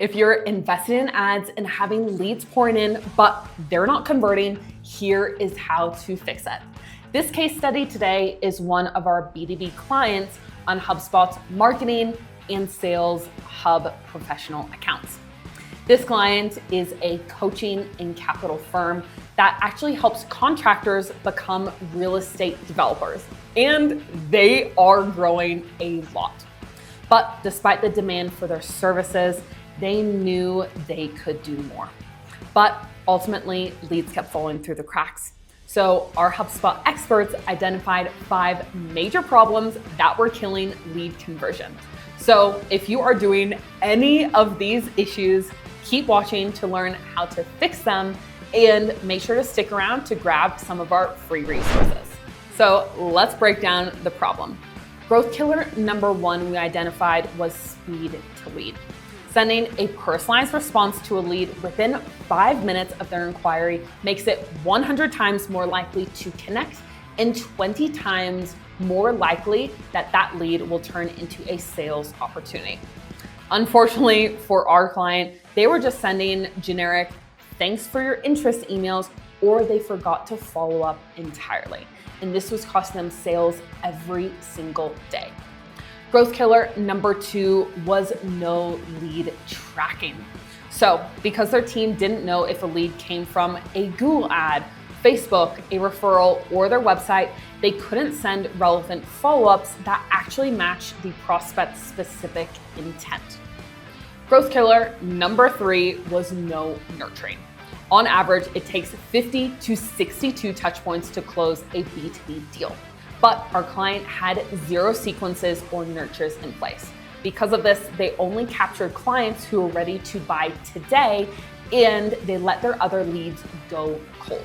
If you're investing in ads and having leads pouring in, but they're not converting, here is how to fix it. This case study today is one of our B2B clients on HubSpot's marketing and sales hub professional accounts. This client is a coaching and capital firm that actually helps contractors become real estate developers, and they are growing a lot. But despite the demand for their services, they knew they could do more. But ultimately, leads kept falling through the cracks. So our HubSpot experts identified 5 major problems that were killing lead conversion. So if you are doing any of these issues, keep watching to learn how to fix them, and make sure to stick around to grab some of our free resources. So let's break down the problem. Growth killer number 1 we identified was speed to lead. Sending a personalized response to a lead within 5 minutes of their inquiry makes it 100 times more likely to connect and 20 times more likely that that lead will turn into a sales opportunity. Unfortunately for our client, they were just sending generic "thanks for your interest" emails, or they forgot to follow up entirely. And this was costing them sales every single day. Growth killer number 2 was no lead tracking. So because their team didn't know if a lead came from a Google ad, Facebook, a referral, or their website, they couldn't send relevant follow-ups that actually matched the prospect's specific intent. Growth killer number 3 was no nurturing. On average, it takes 50 to 62 touch points to close a B2B deal. But our client had 0 sequences or nurtures in place. Because of this, they only captured clients who were ready to buy today, and they let their other leads go cold.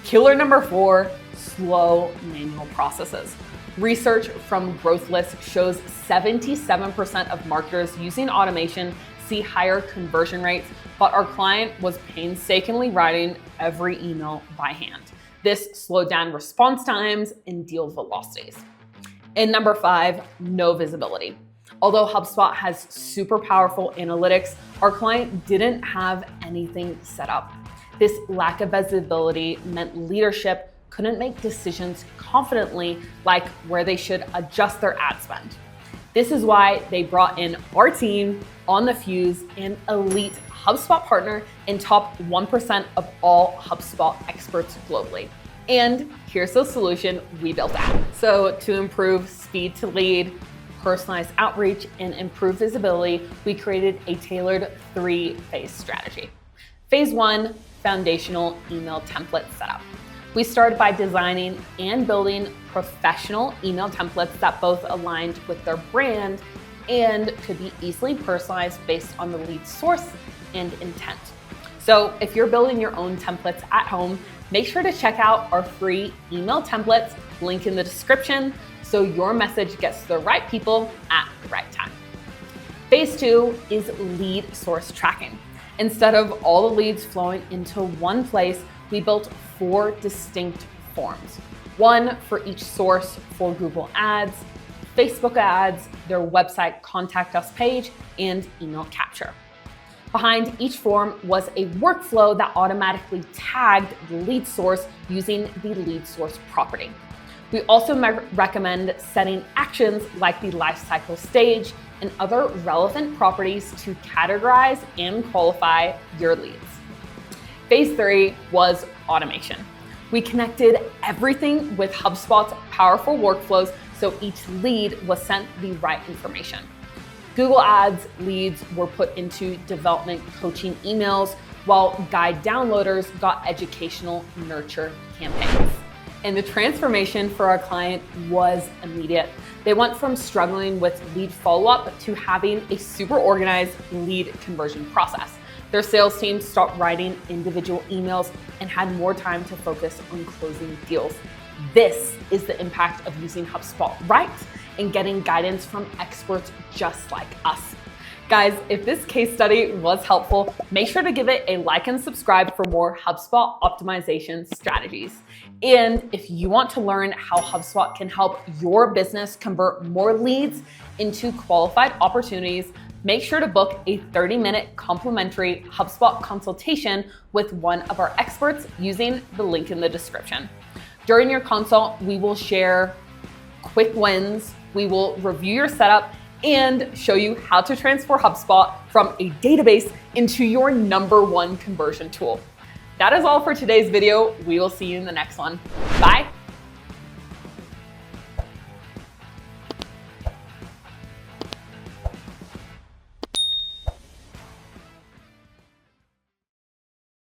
Killer number 4, slow manual processes. Research from Growth List shows 77% of marketers using automation see higher conversion rates, but our client was painstakingly writing every email by hand. This slowed down response times and deal velocities. And number 5, no visibility. Although HubSpot has super powerful analytics, our client didn't have anything set up. This lack of visibility meant leadership couldn't make decisions confidently, like where they should adjust their ad spend. This is why they brought in our team, On the Fuse, an elite HubSpot partner and top 1% of all HubSpot experts globally. And here's the solution we built out. So to improve speed to lead, personalized outreach, and improve visibility, we created a tailored 3-phase strategy. Phase 1, foundational email template setup. We started by designing and building professional email templates that both aligned with their brand and could be easily personalized based on the lead source and intent. So if you're building your own templates at home, make sure to check out our free email templates, link in the description, so your message gets to the right people at the right time. Phase 2 is lead source tracking. Instead of all the leads flowing into one place, we built 4 distinct forms. One for each source for Google Ads, Facebook ads, their website contact us page, and email capture. Behind each form was a workflow that automatically tagged the lead source using the lead source property. We also recommend setting actions like the lifecycle stage and other relevant properties to categorize and qualify your leads. Phase 3 was automation. We connected everything with HubSpot's powerful workflows so each lead was sent the right information. Google Ads leads were put into development coaching emails, while guide downloaders got educational nurture campaigns. And the transformation for our client was immediate. They went from struggling with lead follow-up to having a super organized lead conversion process. Their sales team stopped writing individual emails and had more time to focus on closing deals. This is the impact of using HubSpot right and getting guidance from experts just like us. Guys, if this case study was helpful, make sure to give it a like and subscribe for more HubSpot optimization strategies. And if you want to learn how HubSpot can help your business convert more leads into qualified opportunities, make sure to book a 30-minute complimentary HubSpot consultation with one of our experts using the link in the description. During your consult, we will share quick wins, we will review your setup, and show you how to transfer HubSpot from a database into your #1 conversion tool. That is all for today's video. We will see you in the next one. Bye.